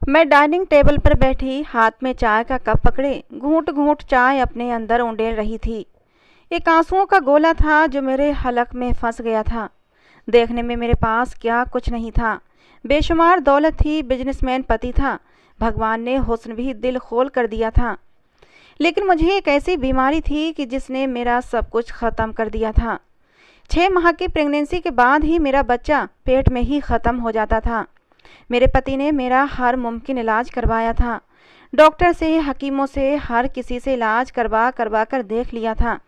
मैं dining table पर बैठी हाथ में चाय का कप पकड़े घूंट घूंट चाय अपने अंदर उंडेल रही थी। एक आंसुओं का गोला था जो मेरे हलक में फंस गया था। देखने में मेरे पास क्या कुछ नहीं था। बेशुमार दौलत थी, बिजनेसमैन पति था, भगवान ने हुस्न भी दिल खोल कर दिया था। लेकिन मुझे एक ऐसी बीमारी थी कि जिसने मेरा सब कुछ ख़त्म कर दिया था। 6 माह की प्रेगनेंसी के बाद ही मेरा बच्चा पेट में ही ख़त्म हो जाता था। मेरे पति ने मेरा हर मुमकिन इलाज करवाया था। डॉक्टर से, हकीमों से, हर किसी से इलाज करवा करवा कर देख लिया था,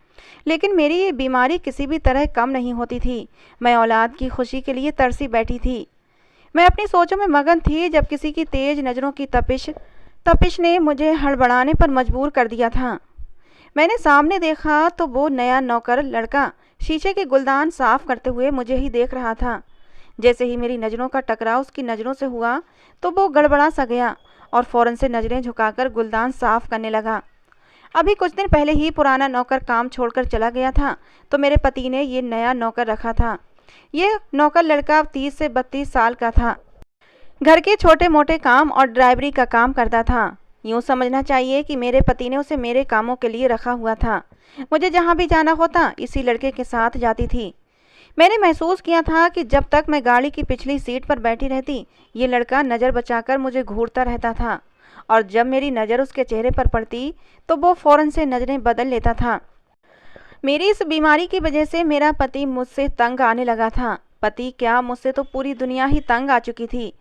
लेकिन मेरी ये बीमारी किसी भी तरह कम नहीं होती थी। मैं औलाद की खुशी के लिए तरसी बैठी थी। मैं अपनी सोचों में मगन थी जब किसी की तेज नज़रों की तपिश तपिश ने मुझे हड़बड़ाने पर मजबूर कर दिया था। मैंने सामने देखा तो वो नया नौकर लड़का शीशे के गुलदान साफ करते हुए मुझे ही देख रहा था। जैसे ही मेरी नज़रों का टकराव उसकी नज़रों से हुआ तो वो गड़बड़ा सा गया और फौरन से नज़रें झुकाकर गुलदान साफ करने लगा। अभी कुछ दिन पहले ही पुराना नौकर काम छोड़कर चला गया था, तो मेरे पति ने ये नया नौकर रखा था। ये नौकर लड़का 30 से 32 साल का था। घर के छोटे मोटे काम और ड्राइवरी का काम करता था। यूँ समझना चाहिए कि मेरे पति ने उसे मेरे कामों के लिए रखा हुआ था। मुझे जहाँ भी जाना होता इसी लड़के के साथ जाती थी। मैंने महसूस किया था कि जब तक मैं गाड़ी की पिछली सीट पर बैठी रहती, ये लड़का नज़र बचाकर मुझे घूरता रहता था, और जब मेरी नज़र उसके चेहरे पर पड़ती तो वो फ़ौरन से नज़रें बदल लेता था। मेरी इस बीमारी की वजह से मेरा पति मुझसे तंग आने लगा था। पति क्या, मुझसे तो पूरी दुनिया ही तंग आ चुकी थी।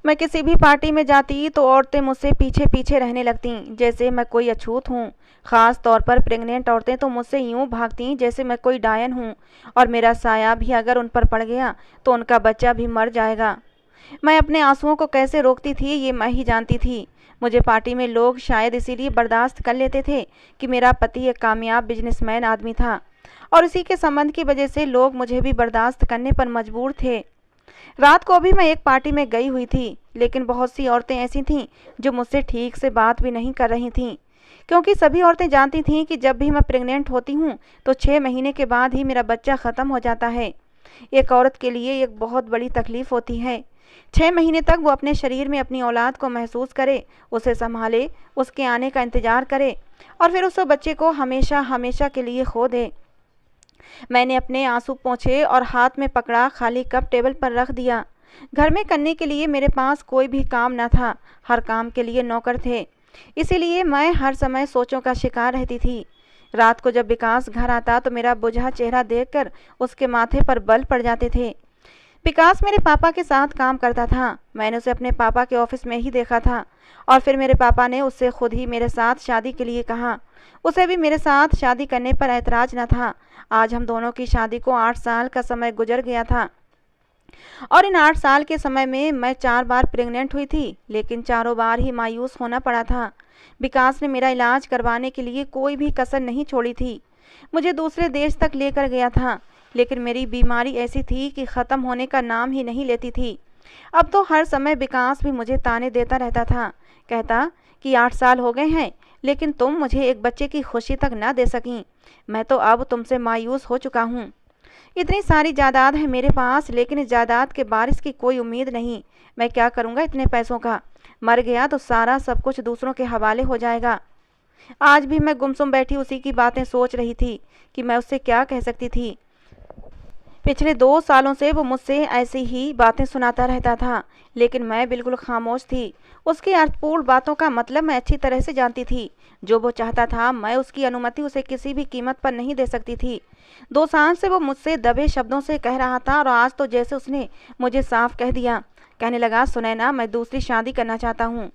मैं किसी भी पार्टी में जाती तो औरतें मुझसे पीछे पीछे रहने लगतीं, जैसे मैं कोई अछूत हूँ। ख़ास तौर पर प्रेग्नेंट औरतें तो मुझसे यूँ भागतीं जैसे मैं कोई डायन हूँ, और मेरा साया भी अगर उन पर पड़ गया तो उनका बच्चा भी मर जाएगा। मैं अपने आंसुओं को कैसे रोकती थी ये मैं ही जानती थी। मुझे पार्टी में लोग शायद इसीलिए बर्दाश्त कर लेते थे कि मेरा पति एक कामयाब बिजनेसमैन आदमी था, और इसी के संबंध की वजह से लोग मुझे भी बर्दाश्त करने पर मजबूर थे। रात को भी मैं एक पार्टी में गई हुई थी, लेकिन बहुत सी औरतें ऐसी थीं जो मुझसे ठीक से बात भी नहीं कर रही थीं, क्योंकि सभी औरतें जानती थीं कि जब भी मैं प्रेग्नेंट होती हूँ तो 6 महीने के बाद ही मेरा बच्चा ख़त्म हो जाता है। एक औरत के लिए एक बहुत बड़ी तकलीफ़ होती है। 6 महीने तक वो अपने शरीर में अपनी औलाद को महसूस करे, उसे संभाले, उसके आने का इंतज़ार करे, और फिर उस बच्चे को हमेशा हमेशा के लिए खो दे। मैंने अपने आंसू पोंछे और हाथ में पकड़ा खाली कप टेबल पर रख दिया। घर में करने के लिए मेरे पास कोई भी काम न था, हर काम के लिए नौकर थे। इसीलिए मैं हर समय सोचों का शिकार रहती थी। रात को जब विकास घर आता तो मेरा बुझा चेहरा देखकर उसके माथे पर बल पड़ जाते थे। विकास मेरे पापा के साथ काम करता था। मैंने उसे अपने पापा के ऑफिस में ही देखा था, और फिर मेरे पापा ने उससे खुद ही मेरे साथ शादी के लिए कहा। उसे भी मेरे साथ शादी करने पर ऐतराज न था। आज हम दोनों की शादी को 8 साल का समय गुजर गया था, और इन 8 साल के समय में मैं 4 बार प्रेग्नेंट हुई थी, लेकिन चारों बार ही मायूस होना पड़ा था। विकास ने मेरा इलाज करवाने के लिए कोई भी कसर नहीं छोड़ी थी। मुझे दूसरे देश तक लेकर गया था, लेकिन मेरी बीमारी ऐसी थी कि ख़त्म होने का नाम ही नहीं लेती थी। अब तो हर समय विकास भी मुझे ताने देता रहता था। कहता कि 8 साल हो गए हैं, लेकिन तुम मुझे एक बच्चे की खुशी तक न दे सकीं। मैं तो अब तुमसे मायूस हो चुका हूँ। इतनी सारी जायदाद है मेरे पास, लेकिन इस जायदाद के बारिश की कोई उम्मीद नहीं। मैं क्या करूँगा इतने पैसों का? मर गया तो सारा सब कुछ दूसरों के हवाले हो जाएगा। आज भी मैं गुमसुम बैठी उसी की बातें सोच रही थी कि मैं उससे क्या कह सकती थी। पिछले 2 सालों से वो मुझसे ऐसी ही बातें सुनाता रहता था, लेकिन मैं बिल्कुल खामोश थी। उसकी अर्थपूर्ण बातों का मतलब मैं अच्छी तरह से जानती थी। जो वो चाहता था मैं उसकी अनुमति उसे किसी भी कीमत पर नहीं दे सकती थी। 2 साल से वो मुझसे दबे शब्दों से कह रहा था, और आज तो जैसे उसने मुझे साफ कह दिया। कहने लगा, सुनैना, मैं दूसरी शादी करना चाहता हूँ।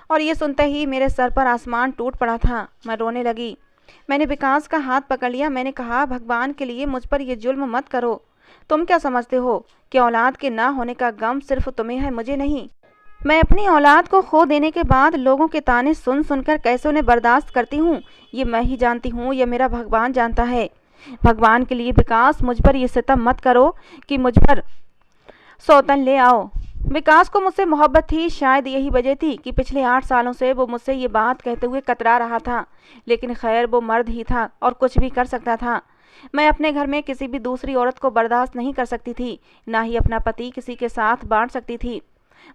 और ये सुनते ही मेरे सर पर आसमान टूट पड़ा था। मैं रोने लगी। मैंने विकास का हाथ पकड़ लिया। मैंने कहा, भगवान के लिए मुझ पर यह जुल्म मत करो। तुम क्या समझते हो कि औलाद के ना होने का गम सिर्फ तुम्हें है, मुझे नहीं? मैं अपनी औलाद को खो देने के बाद लोगों के ताने सुन सुनकर कैसे उन्हें बर्दाश्त करती हूँ, ये मैं ही जानती हूँ, ये मेरा भगवान जानता है। भगवान के लिए विकास, मुझ पर ये सितम मत करो कि मुझ पर सौतन ले आओ। विकास को मुझसे मोहब्बत थी। शायद यही वजह थी कि पिछले 8 सालों से वो मुझसे ये बात कहते हुए कतरा रहा था। लेकिन खैर, वो मर्द ही था और कुछ भी कर सकता था। मैं अपने घर में किसी भी दूसरी औरत को बर्दाश्त नहीं कर सकती थी, ना ही अपना पति किसी के साथ बांट सकती थी।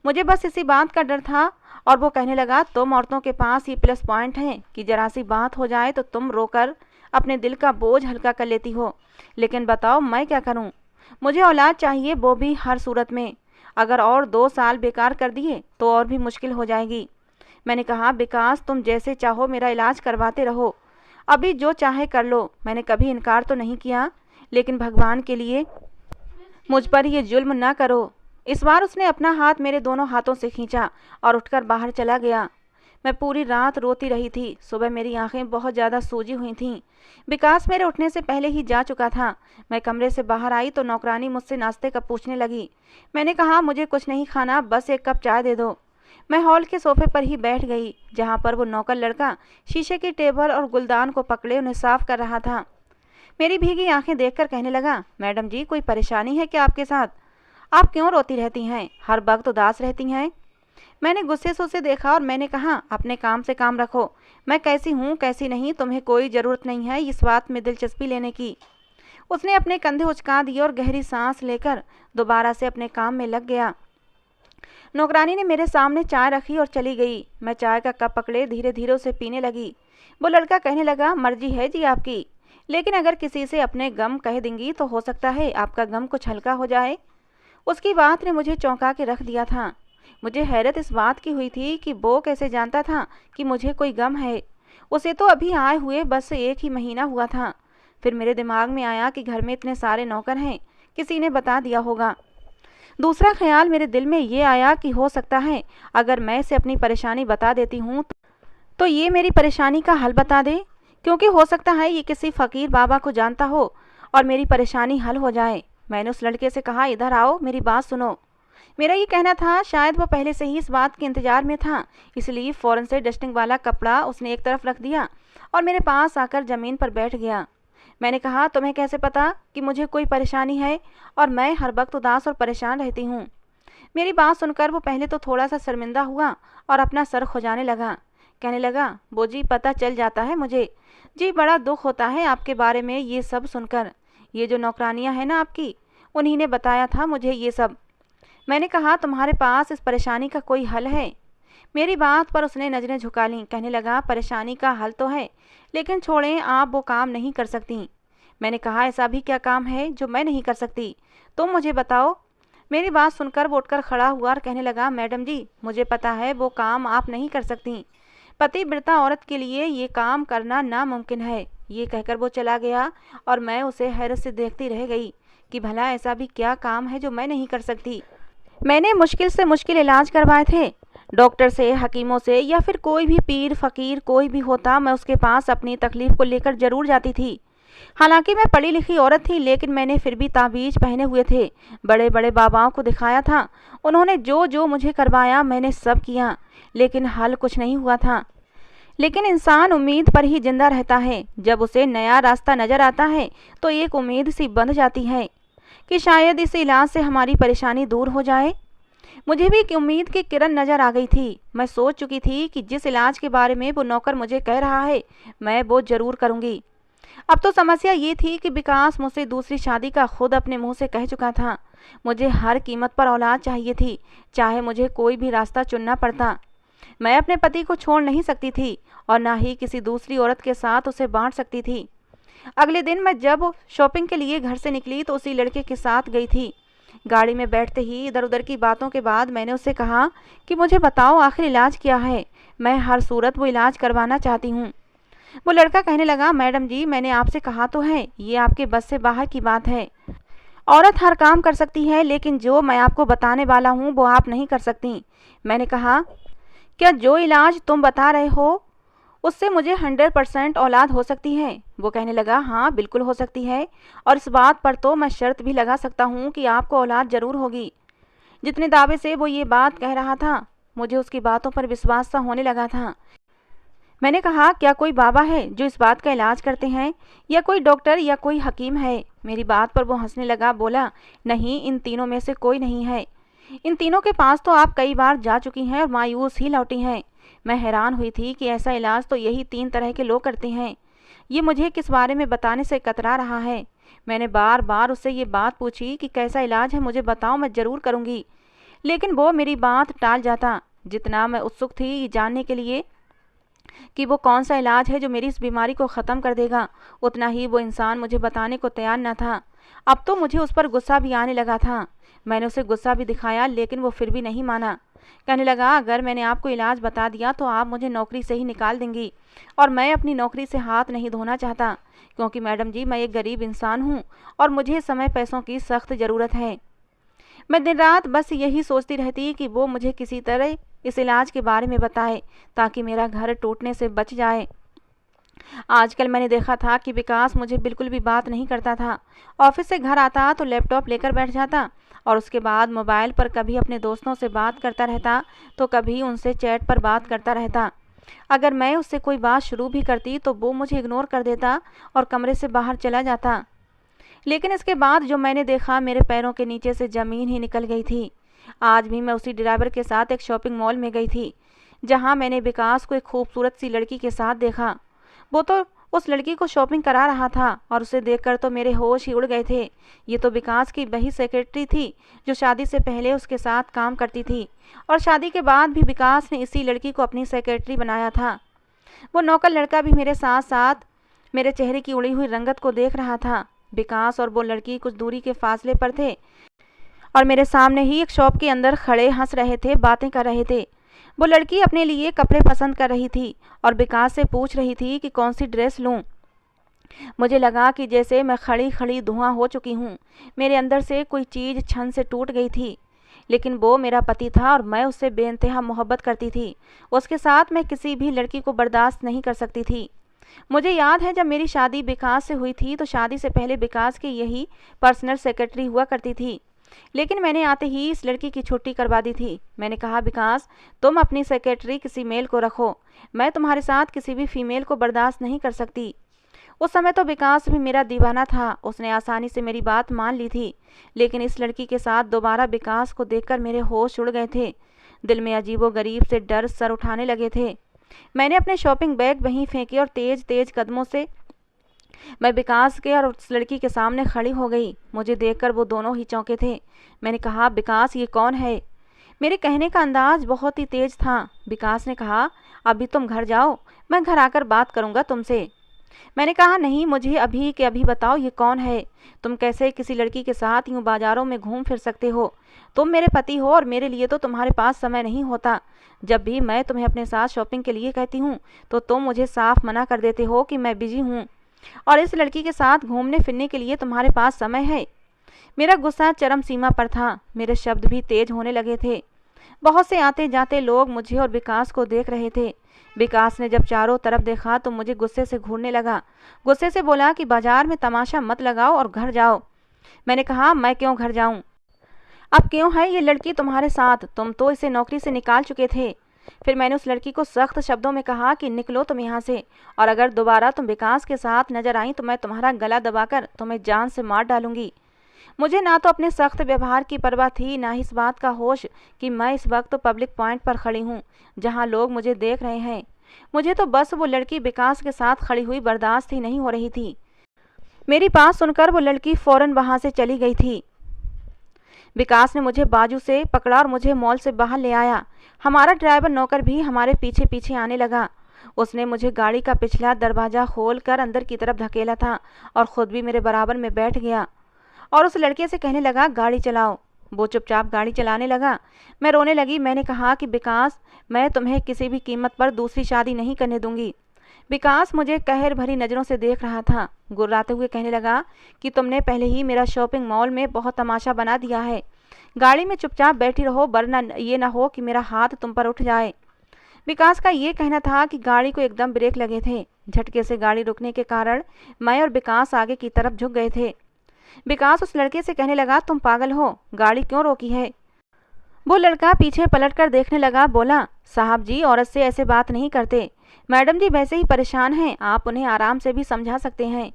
मुझे बस इसी बात का डर था, और वो कहने लगा, तुम औरतों के पास ये प्लस पॉइंट है कि जरा सी बात हो जाए तो तुम रोकर अपने दिल का बोझ हल्का कर लेती हो। लेकिन बताओ मैं क्या करूं? मुझे औलाद चाहिए, वो भी हर सूरत में। अगर और 2 साल बेकार कर दिए तो और भी मुश्किल हो जाएगी। मैंने कहा, विकास तुम जैसे चाहो मेरा इलाज करवाते रहो, अभी जो चाहे कर लो। मैंने कभी इनकार तो नहीं किया, लेकिन भगवान के लिए मुझ पर ये जुल्म ना करो। इस बार उसने अपना हाथ मेरे दोनों हाथों से खींचा और उठकर बाहर चला गया। मैं पूरी रात रोती रही थी। सुबह मेरी आंखें बहुत ज़्यादा सूजी हुई थीं। विकास मेरे उठने से पहले ही जा चुका था। मैं कमरे से बाहर आई तो नौकरानी मुझसे नाश्ते का पूछने लगी। मैंने कहा, मुझे कुछ नहीं खाना, बस एक कप चाय दे दो। मैं हॉल के सोफे पर ही बैठ गई, जहाँ पर वो नौकर लड़का शीशे की टेबल और गुलदान को पकड़े उन्हें साफ कर रहा था। मेरी भीगी आंखें देखकर कहने लगा, मैडम जी कोई परेशानी है क्या आपके साथ? आप क्यों रोती रहती हैं? हर वक्त उदास रहती हैं। मैंने गुस्से से उसे देखा और मैंने कहा, अपने काम से काम रखो। मैं कैसी हूँ कैसी नहीं तुम्हें कोई ज़रूरत नहीं है इस बात में दिलचस्पी लेने की। उसने अपने कंधे उचका दिए और गहरी सांस लेकर दोबारा से अपने काम में लग गया। नौकरानी ने मेरे सामने चाय रखी और चली गई। मैं चाय का कप पकड़े धीरे धीरे उसे पीने लगी। वो लड़का कहने लगा, मर्जी है जी आपकी, लेकिन अगर किसी से अपने गम कह देंगी तो हो सकता है आपका गम कुछ हल्का हो जाए। उसकी बात ने मुझे चौंका के रख दिया था। मुझे हैरत इस बात की हुई थी कि वो कैसे जानता था कि मुझे कोई गम है। उसे तो अभी आए हुए बस 1 ही महीना हुआ था। फिर मेरे दिमाग में आया कि घर में इतने सारे नौकर हैं, किसी ने बता दिया होगा। दूसरा ख्याल मेरे दिल में ये आया कि हो सकता है अगर मैं इसे अपनी परेशानी बता देती हूँ तो ये मेरी परेशानी का हल बता दे, क्योंकि हो सकता है ये किसी फ़कीर बाबा को जानता हो और मेरी परेशानी हल हो जाए। मैंने उस लड़के से कहा, इधर आओ, मेरी बात सुनो। मेरा ये कहना था, शायद वो पहले से ही इस बात के इंतजार में था, इसलिए फ़ौरन से डस्टिंग वाला कपड़ा उसने एक तरफ रख दिया और मेरे पास आकर ज़मीन पर बैठ गया। मैंने कहा, तुम्हें कैसे पता कि मुझे कोई परेशानी है और मैं हर वक्त उदास और परेशान रहती हूँ? मेरी बात सुनकर वो पहले तो थोड़ा सा शर्मिंदा हुआ और अपना सर खुजाने लगा। कहने लगा, वो जी पता चल जाता है मुझे जी, बड़ा दुख होता है आपके बारे में ये सब सुनकर। ये जो नौकरानियाँ हैं ना आपकी, उन्हीं ने बताया था मुझे ये सब। मैंने कहा, तुम्हारे पास इस परेशानी का कोई हल है? मेरी बात पर उसने नज़रें झुका लीं। कहने लगा, परेशानी का हल तो है, लेकिन छोड़ें, आप वो काम नहीं कर सकती। मैंने कहा, ऐसा भी क्या काम है जो मैं नहीं कर सकती? तुम मुझे बताओ। मेरी बात सुनकर वो उठकर खड़ा हुआ और कहने लगा, मैडम जी मुझे पता है वो काम आप नहीं कर सकती। पतिव्रता औरत के लिए ये काम करना नामुमकिन है। ये कहकर वो चला गया और मैं उसे हैरत से देखती रह गई कि भला ऐसा भी क्या काम है जो मैं नहीं कर सकती। मैंने मुश्किल से मुश्किल इलाज करवाए थे, डॉक्टर से, हकीमों से, या फिर कोई भी पीर फकीर कोई भी होता, मैं उसके पास अपनी तकलीफ को लेकर जरूर जाती थी। हालांकि मैं पढ़ी लिखी औरत थी, लेकिन मैंने फिर भी ताबीज पहने हुए थे। बड़े बड़े बाबाओं को दिखाया था, उन्होंने जो जो मुझे करवाया मैंने सब किया, लेकिन हल कुछ नहीं हुआ था। लेकिन इंसान उम्मीद पर ही जिंदा रहता है। जब उसे नया रास्ता नजर आता है तो एक उम्मीद सी बंध जाती है कि शायद इस इलाज से हमारी परेशानी दूर हो जाए। मुझे भी एक उम्मीद की किरण नजर आ गई थी। मैं सोच चुकी थी कि जिस इलाज के बारे में वो नौकर मुझे कह रहा है मैं वो जरूर करूंगी। अब तो समस्या ये थी कि विकास मुझसे दूसरी शादी का खुद अपने मुंह से कह चुका था। मुझे हर कीमत पर औलाद चाहिए थी, चाहे मुझे कोई भी रास्ता चुनना पड़ता। मैं अपने पति को छोड़ नहीं सकती थी और ना ही किसी दूसरी औरत के साथ उसे बांट सकती थी। अगले दिन मैं जब शॉपिंग के लिए घर से निकली तो उसी लड़के के साथ गई थी। गाड़ी में बैठते ही इधर उधर की बातों के बाद मैंने उससे कहा कि मुझे बताओ आखिर इलाज क्या है, मैं हर सूरत वो इलाज करवाना चाहती हूँ। वो लड़का कहने लगा, मैडम जी मैंने आपसे कहा तो है, ये आपके बस से बाहर की बात है। औरत हर काम कर सकती है, लेकिन जो मैं आपको बताने वाला हूँ वो आप नहीं कर सकती। मैंने कहा, क्या जो इलाज तुम बता रहे हो उससे मुझे 100% औलाद हो सकती है? वो कहने लगा, हाँ बिल्कुल हो सकती है, और इस बात पर तो मैं शर्त भी लगा सकता हूँ कि आपको औलाद जरूर होगी। जितने दावे से वो ये बात कह रहा था मुझे उसकी बातों पर विश्वास सा होने लगा था। मैंने कहा, क्या कोई बाबा है जो इस बात का इलाज करते हैं, या कोई डॉक्टर या कोई हकीम है? मेरी बात पर वो हंसने लगा, बोला, नहीं, इन तीनों में से कोई नहीं है। इन तीनों के पास तो आप कई बार जा चुकी हैं और मायूस ही लौटी हैं। मैं हैरान हुई थी कि ऐसा इलाज तो यही 3 तरह के लोग करते हैं। ये मुझे किस बारे में बताने से कतरा रहा है। मैंने बार बार उससे ये बात पूछी कि कैसा इलाज है, मुझे बताओ, मैं ज़रूर करूँगी, लेकिन वो मेरी बात टाल जाता। जितना मैं उत्सुक थी ये जानने के लिए कि वो कौन सा इलाज है जो मेरी इस बीमारी को ख़त्म कर देगा, उतना ही वो इंसान मुझे बताने को तैयार न था। अब तो मुझे उस पर गुस्सा भी आने लगा था। मैंने उसे गुस्सा भी दिखाया, लेकिन वो फिर भी नहीं माना। कहने लगा, अगर मैंने आपको इलाज बता दिया तो आप मुझे नौकरी से ही निकाल देंगी, और मैं अपनी नौकरी से हाथ नहीं धोना चाहता, क्योंकि मैडम जी मैं एक गरीब इंसान हूँ और मुझे इस समय पैसों की सख्त ज़रूरत है। मैं दिन रात बस यही सोचती रहती कि वो मुझे किसी तरह इस इलाज के बारे में बताए, ताकि मेरा घर टूटने से बच जाए। आजकल मैंने देखा था कि विकास मुझे बिल्कुल भी बात नहीं करता था। ऑफिस से घर आता तो लैपटॉप लेकर बैठ जाता, और उसके बाद मोबाइल पर कभी अपने दोस्तों से बात करता रहता तो कभी उनसे चैट पर बात करता रहता। अगर मैं उससे कोई बात शुरू भी करती तो वो मुझे इग्नोर कर देता और कमरे से बाहर चला जाता। लेकिन इसके बाद जो मैंने देखा, मेरे पैरों के नीचे से ज़मीन ही निकल गई थी। आज भी मैं उसी ड्राइवर के साथ एक शॉपिंग मॉल में गई थी, जहां मैंने विकास को एक खूबसूरत सी लड़की के साथ देखा। वो तो उस लड़की को शॉपिंग करा रहा था, और उसे देखकर तो मेरे होश ही उड़ गए थे। ये तो विकास की वही सेक्रेटरी थी जो शादी से पहले उसके साथ काम करती थी, और शादी के बाद भी विकास ने इसी लड़की को अपनी सेक्रेटरी बनाया था। वो नौकर लड़का भी मेरे साथ साथ मेरे चेहरे की उड़ी हुई रंगत को देख रहा था। विकास और वो लड़की कुछ दूरी के फासले पर थे, और मेरे सामने ही एक शॉप के अंदर खड़े हंस रहे थे, बातें कर रहे थे। वो लड़की अपने लिए कपड़े पसंद कर रही थी और विकास से पूछ रही थी कि कौन सी ड्रेस लूं। मुझे लगा कि जैसे मैं खड़ी खड़ी धुआं हो चुकी हूँ। मेरे अंदर से कोई चीज़ छन से टूट गई थी। लेकिन वो मेरा पति था और मैं उससे बेइंतहा मोहब्बत करती थी। उसके साथ मैं किसी भी लड़की को बर्दाश्त नहीं कर सकती थी। मुझे याद है, जब मेरी शादी विकास से हुई थी तो शादी से पहले विकास की यही पर्सनल सेक्रेटरी हुआ करती थी। लेकिन मैंने आते ही इस लड़की की छुट्टी करवा दी थी। मैंने कहा, विकास तुम अपनी सेक्रेटरी किसी मेल को रखो, मैं तुम्हारे साथ किसी भी फीमेल को बर्दाश्त नहीं कर सकती। उस समय तो विकास भी मेरा दीवाना था, उसने आसानी से मेरी बात मान ली थी। लेकिन इस लड़की के साथ दोबारा विकास को देखकर मेरे होश उड़ गए थे। दिल में अजीबोगरीब से डर सर उठाने लगे थे। मैंने अपने शॉपिंग बैग वहीं फेंके और तेज तेज कदमों से मैं विकास के और उस लड़की के सामने खड़ी हो गई। मुझे देखकर वो दोनों ही चौंके थे। मैंने कहा, विकास ये कौन है? मेरे कहने का अंदाज बहुत ही तेज था। विकास ने कहा, अभी तुम घर जाओ, मैं घर आकर बात करूंगा तुमसे। मैंने कहा, नहीं, मुझे अभी के अभी बताओ ये कौन है? तुम कैसे किसी लड़की के साथ यूं बाजारों में घूम फिर सकते हो? तुम मेरे पति हो और मेरे लिए तो तुम्हारे पास समय नहीं होता। जब भी मैं तुम्हें अपने साथ शॉपिंग के लिए कहती हूँ तो तुम मुझे साफ मना कर देते हो कि मैं बिजी हूँ, और इस लड़की के साथ घूमने फिरने के लिए तुम्हारे पास समय है। मेरा गुस्सा चरम सीमा पर था। मेरे शब्द भी तेज होने लगे थे। बहुत से आते जाते लोग मुझे और विकास को देख रहे थे। विकास ने जब चारों तरफ देखा तो मुझे गुस्से से घूरने लगा। गुस्से से बोला कि बाजार में तमाशा मत लगाओ और घर जाओ। मैंने कहा, मैं क्यों घर जाऊं? अब क्यों है ये लड़की तुम्हारे साथ? तुम तो इसे नौकरी से निकाल चुके थे। फिर मैंने उस लड़की को सख्त शब्दों में कहा कि निकलो तुम यहाँ से, और अगर दोबारा तुम विकास के साथ नजर आई तो मैं तुम्हारा गला दबाकर तुम्हें जान से मार डालूंगी। मुझे ना तो अपने सख्त व्यवहार की परवाह थी, ना ही इस बात का होश कि मैं इस वक्त पब्लिक पॉइंट पर खड़ी हूँ, जहाँ लोग मुझे देख रहे हैं। मुझे तो बस वो लड़की विकास के साथ खड़ी हुई बर्दाश्त ही नहीं हो रही थी। मेरी बात सुनकर वो लड़की फौरन वहाँ से चली गई थी। विकास ने मुझे बाजू से पकड़ा और मुझे मॉल से बाहर ले आया। हमारा ड्राइवर नौकर भी हमारे पीछे पीछे आने लगा। उसने मुझे गाड़ी का पिछला दरवाजा खोलकर अंदर की तरफ धकेला था और खुद भी मेरे बराबर में बैठ गया, और उस लड़के से कहने लगा, गाड़ी चलाओ। वो चुपचाप गाड़ी चलाने लगा। मैं रोने लगी। मैंने कहा कि विकास, मैं तुम्हें किसी भी कीमत पर दूसरी शादी नहीं करने दूंगी। विकास मुझे कहर भरी नज़रों से देख रहा था। गुर्राते हुए कहने लगा कि तुमने पहले ही मेरा शॉपिंग मॉल में बहुत तमाशा बना दिया है। गाड़ी में चुपचाप बैठी रहो, वरना ये ना हो कि मेरा हाथ तुम पर उठ जाए। विकास का ये कहना था कि गाड़ी को एकदम ब्रेक लगे थे। झटके से गाड़ी रुकने के कारण मैं और विकास आगे की तरफ झुक गए थे। विकास उस लड़के से कहने लगा, तुम पागल हो, गाड़ी क्यों रोकी है? वो लड़का पीछे पलटकर देखने लगा। बोला, साहब जी, औरत से ऐसे बात नहीं करते। मैडम जी वैसे ही परेशान हैं, आप उन्हें आराम से भी समझा सकते हैं।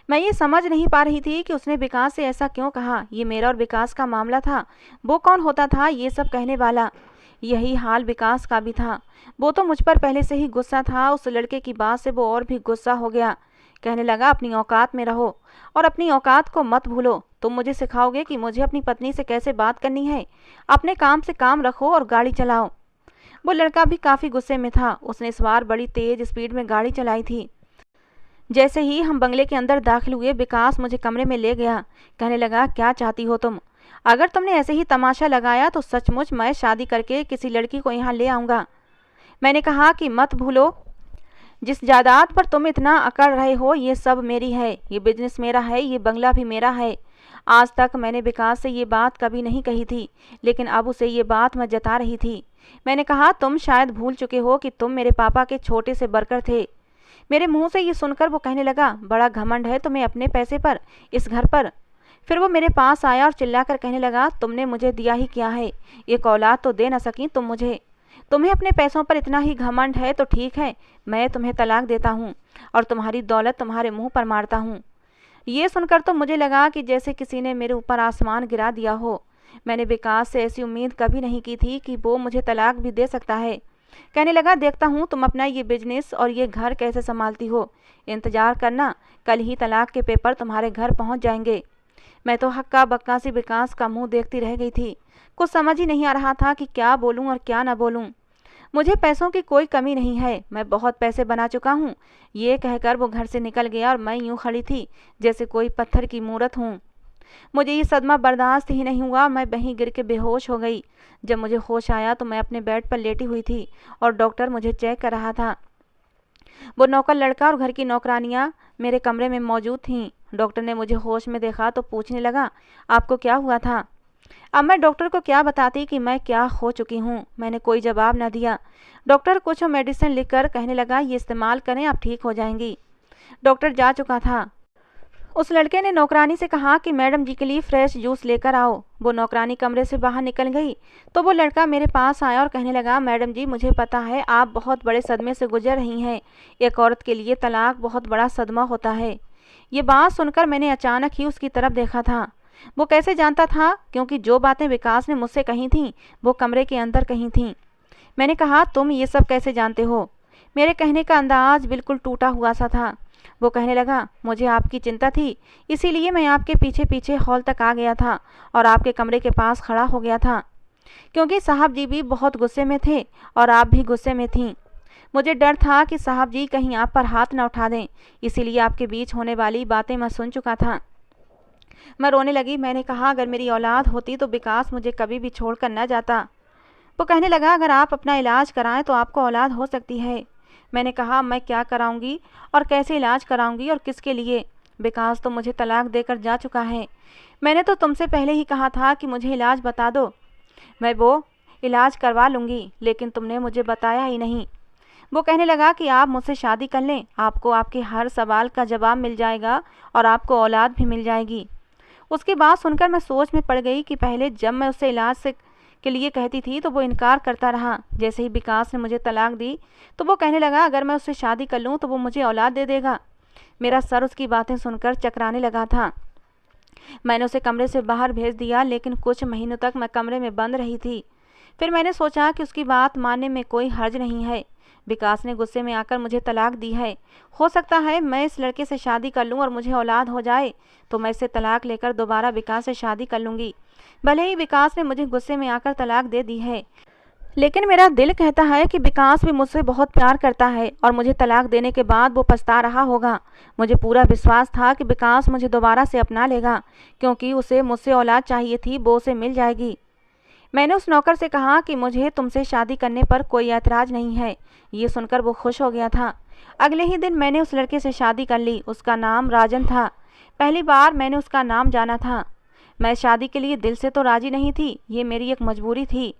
मैं ये समझ नहीं पा रही थी कि उसने विकास से ऐसा क्यों कहा। ये मेरा और विकास का मामला था। वो कौन होता था ये सब कहने वाला? यही हाल विकास का भी था। वो तो मुझ पर पहले से ही गुस्सा था। उस लड़के की बात से वो और भी गुस्सा हो गया। कहने लगा, अपनी औकात में रहो और अपनी औकात को मत भूलो। तुम मुझे सिखाओगे कि मुझे अपनी पत्नी से कैसे बात करनी है? अपने काम से काम रखो और गाड़ी चलाओ। वो लड़का भी काफ़ी गुस्से में था। उसने इस बार बड़ी तेज़ स्पीड में गाड़ी चलाई थी। जैसे ही हम बंगले के अंदर दाखिल हुए, विकास मुझे कमरे में ले गया। कहने लगा, क्या चाहती हो तुम? अगर तुमने ऐसे ही तमाशा लगाया तो सचमुच मैं शादी करके किसी लड़की को यहाँ ले आऊँगा। मैंने कहा कि मत भूलो, जिस जायदाद पर तुम इतना अकड़ रहे हो ये सब मेरी है, ये बिजनेस मेरा है, ये बंगला भी मेरा है। आज तक मैंने विकास से ये बात कभी नहीं कही थी, लेकिन अब उसे ये बात मैं जता रही थी। मैंने कहा, तुम शायद भूल चुके हो कि तुम मेरे पापा के छोटे से वर्कर थे। मेरे मुंह से ये सुनकर वो कहने लगा, बड़ा घमंड है तुम्हें अपने पैसे पर, इस घर पर। फिर वो मेरे पास आया और चिल्लाकर कहने लगा, तुमने मुझे दिया ही क्या है, एक औलाद तो दे न सकी तुम मुझे। तुम्हें अपने पैसों पर इतना ही घमंड है तो ठीक है, मैं तुम्हें तलाक देता हूँ और तुम्हारी दौलत तुम्हारे मुंह पर मारता हूँ। ये सुनकर तो मुझे लगा कि जैसे किसी ने मेरे ऊपर आसमान गिरा दिया हो। मैंने विकास से ऐसी उम्मीद कभी नहीं की थी कि वो मुझे तलाक भी दे सकता है। कहने लगा, देखता हूँ तुम अपना ये बिजनेस और ये घर कैसे संभालती हो। इंतजार करना, कल ही तलाक के पेपर तुम्हारे घर पहुँच जाएंगे। मैं तो हक्का बक्का सी विकास का मुंह देखती रह गई थी। कुछ समझ ही नहीं आ रहा था कि क्या बोलूं और क्या न बोलूं। मुझे पैसों की कोई कमी नहीं है, मैं बहुत पैसे बना चुका हूँ। ये कहकर वो घर से निकल गया और मैं यूं खड़ी थी जैसे कोई पत्थर की मूरत हूँ। मुझे ये सदमा बर्दाश्त ही नहीं हुआ, मैं वहीं गिर के बेहोश हो गई। जब मुझे होश आया तो मैं अपने बेड पर लेटी हुई थी और डॉक्टर मुझे चेक कर रहा था। वो नौकर लड़का और घर की नौकरानियां मेरे कमरे में मौजूद थीं। डॉक्टर ने मुझे होश में देखा तो पूछने लगा, आपको क्या हुआ था? अब मैं डॉक्टर को क्या बताती कि मैं क्या हो चुकी हूँ। मैंने कोई जवाब न दिया। डॉक्टर कुछ मेडिसिन लिखकर कहने लगा, ये इस्तेमाल करें, आप ठीक हो जाएंगी। डॉक्टर जा चुका था। उस लड़के ने नौकरानी से कहा कि मैडम जी के लिए फ्रेश जूस लेकर आओ। वो नौकरानी कमरे से बाहर निकल गई तो वो लड़का मेरे पास आया और कहने लगा, मैडम जी मुझे पता है आप बहुत बड़े सदमे से गुजर रही हैं। एक औरत के लिए तलाक बहुत बड़ा सदमा होता है। ये बात सुनकर मैंने अचानक ही उसकी तरफ देखा था। वो कैसे जानता था? क्योंकि जो बातें विकास ने मुझसे कही थीं वो कमरे के अंदर कही थीं। मैंने कहा, तुम ये सब कैसे जानते हो? मेरे कहने का अंदाज बिल्कुल टूटा हुआ सा था। वो कहने लगा, मुझे आपकी चिंता थी, इसीलिए मैं आपके पीछे पीछे हॉल तक आ गया था और आपके कमरे के पास खड़ा हो गया था, क्योंकि साहब जी भी बहुत गुस्से में थे और आप भी गुस्से में थीं। मुझे डर था कि साहब जी कहीं आप पर हाथ न उठा दें, इसीलिए आपके बीच होने वाली बातें मैं सुन चुका था। मैं रोने लगी। मैंने कहा, अगर मेरी औलाद होती तो विकास मुझे कभी भी छोड़कर न जाता। वो कहने लगा, अगर आप अपना इलाज कराएं तो आपको औलाद हो सकती है। मैंने कहा, मैं क्या कराऊंगी और कैसे इलाज कराऊंगी और किसके लिए? विकास तो मुझे तलाक देकर जा चुका है। मैंने तो तुमसे पहले ही कहा था कि मुझे इलाज बता दो, मैं वो इलाज करवा लूँगी, लेकिन तुमने मुझे बताया ही नहीं। वो कहने लगा कि आप मुझसे शादी कर लें, आपको आपके हर सवाल का जवाब मिल जाएगा और आपको औलाद भी मिल जाएगी। उसकी बात सुनकर मैं सोच में पड़ गई कि पहले जब मैं उससे इलाज से के लिए कहती थी तो वो इनकार करता रहा। जैसे ही विकास ने मुझे तलाक दी तो वो कहने लगा, अगर मैं उससे शादी कर लूँ तो वो मुझे औलाद दे देगा। मेरा सर उसकी बातें सुनकर चकराने लगा था। मैंने उसे कमरे से बाहर भेज दिया, लेकिन कुछ महीनों तक मैं कमरे में बंद रही थी। फिर मैंने सोचा कि उसकी बात मानने में कोई हर्ज नहीं है। विकास ने गुस्से में आकर मुझे तलाक दी है। हो सकता है मैं इस लड़के से शादी कर लूं और मुझे औलाद हो जाए तो मैं इससे तलाक लेकर दोबारा विकास से शादी कर लूँगी। भले ही विकास ने मुझे गुस्से में आकर तलाक दे दी है, लेकिन मेरा दिल कहता है कि विकास भी मुझसे बहुत प्यार करता है और मुझे तलाक देने के बाद वो पछता रहा होगा। मुझे पूरा विश्वास था कि विकास मुझे दोबारा से अपना लेगा, क्योंकि उसे मुझसे औलाद चाहिए थी, वो उसे मिल जाएगी। मैंने उस नौकर से कहा कि मुझे तुमसे शादी करने पर कोई ऐतराज़ नहीं है। ये सुनकर वो खुश हो गया था। अगले ही दिन मैंने उस लड़के से शादी कर ली। उसका नाम राजन था। पहली बार मैंने उसका नाम जाना था। मैं शादी के लिए दिल से तो राजी नहीं थी, ये मेरी एक मजबूरी थी।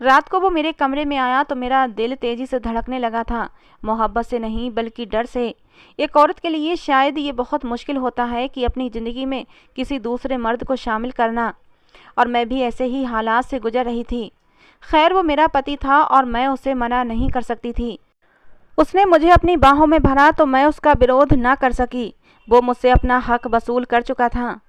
रात को वो मेरे कमरे में आया तो मेरा दिल तेजी से धड़कने लगा था, मोहब्बत से नहीं बल्कि डर से। एक औरत के लिए शायद ये बहुत मुश्किल होता है कि अपनी ज़िंदगी में किसी दूसरे मर्द को शामिल करना, और मैं भी ऐसे ही हालात से गुजर रही थी। खैर, वो मेरा पति था और मैं उसे मना नहीं कर सकती थी। उसने मुझे अपनी बाहों में भरा तो मैं उसका विरोध ना कर सकी। वो मुझसे अपना हक वसूल कर चुका था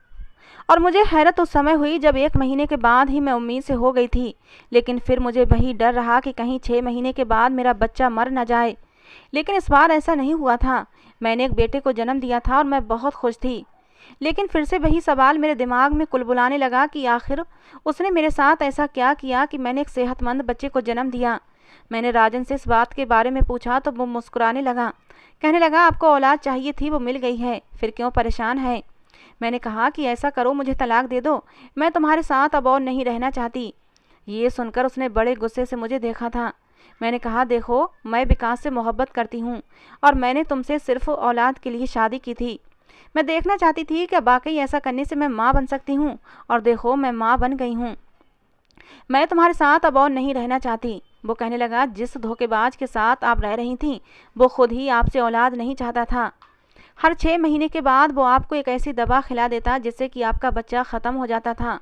और मुझे हैरत उस समय हुई जब 1 महीने के बाद ही मैं उम्मीद से हो गई थी। लेकिन फिर मुझे वही डर रहा कि कहीं 6 महीने के बाद मेरा बच्चा मर न जाए। लेकिन इस बार ऐसा नहीं हुआ था। मैंने एक बेटे को जन्म दिया था और मैं बहुत खुश थी। लेकिन फिर से वही सवाल मेरे दिमाग में कुलबुलाने लगा कि आखिर उसने मेरे साथ ऐसा क्या किया कि मैंने एक सेहतमंद बच्चे को जन्म दिया। मैंने राजन से इस बात के बारे में पूछा तो वो मुस्कुराने लगा। कहने लगा, आपको औलाद चाहिए थी, वो मिल गई है, फिर क्यों परेशान है। मैंने कहा कि ऐसा करो, मुझे तलाक दे दो, मैं तुम्हारे साथ अब और नहीं रहना चाहती। ये सुनकर उसने बड़े गुस्से से मुझे देखा था। मैंने कहा, देखो मैं विकास से मोहब्बत करती हूँ और मैंने तुमसे सिर्फ औलाद के लिए शादी की थी। मैं देखना चाहती थी कि वाकई ऐसा करने से मैं माँ बन सकती हूँ, और देखो मैं माँ बन गई हूँ। मैं तुम्हारे साथ अब और नहीं रहना चाहती। वो कहने लगा, जिस धोखेबाज के साथ आप रह रही थीं वो खुद ही आपसे औलाद नहीं चाहता था। हर 6 महीने के बाद वो आपको एक ऐसी दवा खिला देता जिससे कि आपका बच्चा ख़त्म हो जाता था।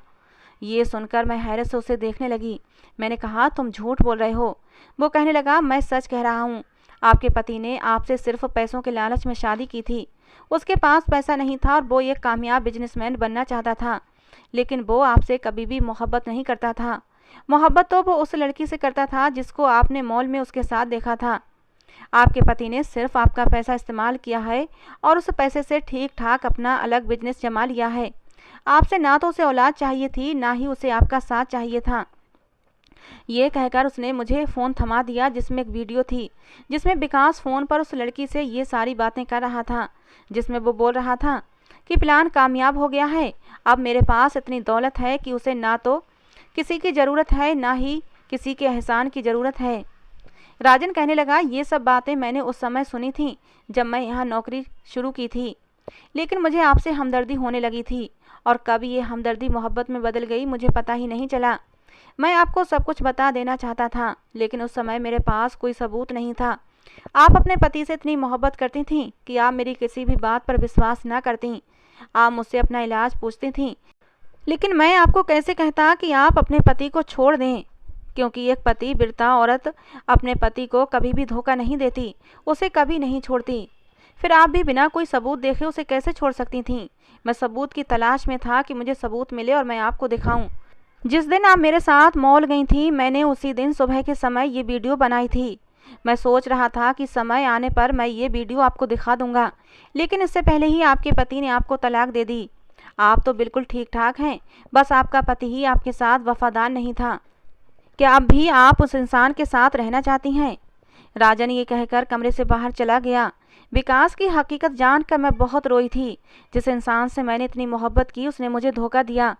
ये सुनकर मैं हैरत से उसे देखने लगी। मैंने कहा, तुम झूठ बोल रहे हो। वो कहने लगा, मैं सच कह रहा हूँ। आपके पति ने आपसे सिर्फ पैसों के लालच में शादी की थी। उसके पास पैसा नहीं था और वो एक कामयाब बिजनेसमैन बनना चाहता था, लेकिन वो आपसे कभी भी मोहब्बत नहीं करता था। मोहब्बत तो वो उस लड़की से करता था जिसको आपने मॉल में उसके साथ देखा था। आपके पति ने सिर्फ आपका पैसा इस्तेमाल किया है और उस पैसे से ठीक ठाक अपना अलग बिजनेस जमा लिया है। आपसे ना तो उसे औलाद चाहिए थी, ना ही उसे आपका साथ चाहिए था। ये कहकर उसने मुझे फ़ोन थमा दिया, जिसमें एक वीडियो थी जिसमें विकास फ़ोन पर उस लड़की से ये सारी बातें कर रहा था, जिसमें वो बोल रहा था कि प्लान कामयाब हो गया है, अब मेरे पास इतनी दौलत है कि उसे ना तो किसी की ज़रूरत है, ना ही किसी के एहसान की ज़रूरत है। राजन कहने लगा, ये सब बातें मैंने उस समय सुनी थी जब मैं यहाँ नौकरी शुरू की थी, लेकिन मुझे आपसे हमदर्दी होने लगी थी, और कब ये हमदर्दी मोहब्बत में बदल गई मुझे पता ही नहीं चला। मैं आपको सब कुछ बता देना चाहता था, लेकिन उस समय मेरे पास कोई सबूत नहीं था। आप अपने पति से इतनी मोहब्बत करती थीं कि आप मेरी किसी भी बात पर विश्वास ना करती। आप मुझसे अपना इलाज पूछती थीं, लेकिन मैं आपको कैसे कहता कि आप अपने पति को छोड़ दें, क्योंकि एक पतिव्रता औरत अपने पति को कभी भी धोखा नहीं देती, उसे कभी नहीं छोड़ती। फिर आप भी बिना कोई सबूत देखे उसे कैसे छोड़ सकती थीं? मैं सबूत की तलाश में था कि मुझे सबूत मिले और मैं आपको दिखाऊं। जिस दिन आप मेरे साथ मॉल गई थी, मैंने उसी दिन सुबह के समय ये वीडियो बनाई थी। मैं सोच रहा था कि समय आने पर मैं ये वीडियो आपको दिखा दूंगा, लेकिन इससे पहले ही आपके पति ने आपको तलाक दे दी। आप तो बिल्कुल ठीक ठाक हैं, बस आपका पति ही आपके साथ वफादार नहीं था। क्या अब भी आप उस इंसान के साथ रहना चाहती हैं? राजन ये कहकर कमरे से बाहर चला गया। विकास की हकीकत जानकर मैं बहुत रोई थी। जिस इंसान से मैंने इतनी मोहब्बत की, उसने मुझे धोखा दिया।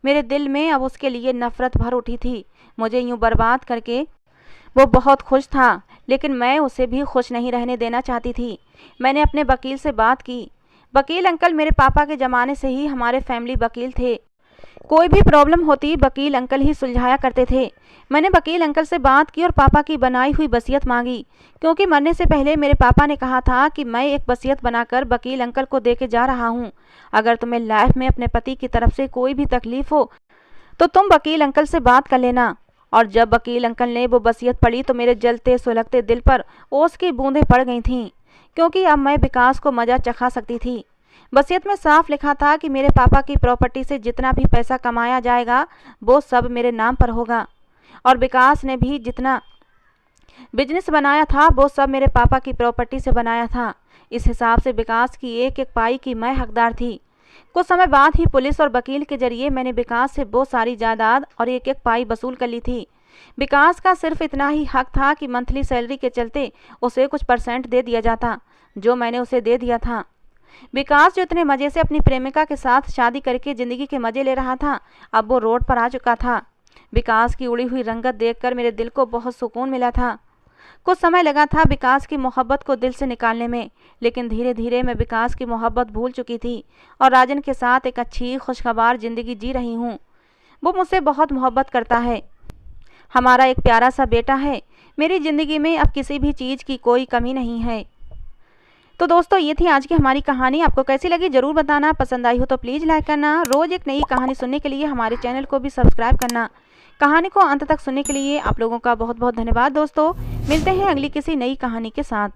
मेरे दिल में अब उसके लिए नफरत भर उठी थी। मुझे यूं बर्बाद करके वो बहुत खुश था, लेकिन मैं उसे भी खुश नहीं रहने देना चाहती थी। मैंने अपने वकील से बात की। वकील अंकल मेरे पापा के ज़माने से ही हमारे फैमिली वकील थे। कोई भी प्रॉब्लम होती वकील अंकल ही सुलझाया करते थे। मैंने वकील अंकल से बात की और पापा की बनाई हुई वसीयत मांगी, क्योंकि मरने से पहले मेरे पापा ने कहा था कि मैं एक वसीयत बनाकर वकील अंकल को दे के जा रहा हूँ। अगर तुम्हें लाइफ में अपने पति की तरफ से कोई भी तकलीफ हो तो तुम वकील अंकल से बात कर लेना। और जब वकील अंकल ने वो वसीयत पढ़ी तो मेरे जलते सुलगते दिल पर ओस की बूंदें पड़ गई थीं, क्योंकि अब मैं विकास को मजा चखा सकती थी। वसीयत में साफ लिखा था कि मेरे पापा की प्रॉपर्टी से जितना भी पैसा कमाया जाएगा वो सब मेरे नाम पर होगा, और विकास ने भी जितना बिजनेस बनाया था वो सब मेरे पापा की प्रॉपर्टी से बनाया था। इस हिसाब से विकास की एक एक पाई की मैं हकदार थी। कुछ समय बाद ही पुलिस और वकील के जरिए मैंने विकास से वो सारी जायदाद और एक एक पाई वसूल कर ली थी। विकास का सिर्फ इतना ही हक था कि मंथली सैलरी के चलते उसे कुछ % दे दिया जाता, जो मैंने उसे दे दिया था। विकास जो इतने मज़े से अपनी प्रेमिका के साथ शादी करके ज़िंदगी के मज़े ले रहा था, अब वो रोड पर आ चुका था। विकास की उड़ी हुई रंगत देखकर मेरे दिल को बहुत सुकून मिला था। कुछ समय लगा था विकास की मोहब्बत को दिल से निकालने में, लेकिन धीरे धीरे मैं विकास की मोहब्बत भूल चुकी थी और राजन के साथ एक अच्छी खुशगवार ज़िंदगी जी रही हूँ। वो मुझसे बहुत मोहब्बत करता है। हमारा एक प्यारा सा बेटा है। मेरी ज़िंदगी में अब किसी भी चीज़ की कोई कमी नहीं है। तो दोस्तों, ये थी आज की हमारी कहानी। आपको कैसी लगी ज़रूर बताना। पसंद आई हो तो प्लीज़ लाइक करना। रोज़ एक नई कहानी सुनने के लिए हमारे चैनल को भी सब्सक्राइब करना। कहानी को अंत तक सुनने के लिए आप लोगों का बहुत बहुत धन्यवाद। दोस्तों, मिलते हैं अगली किसी नई कहानी के साथ।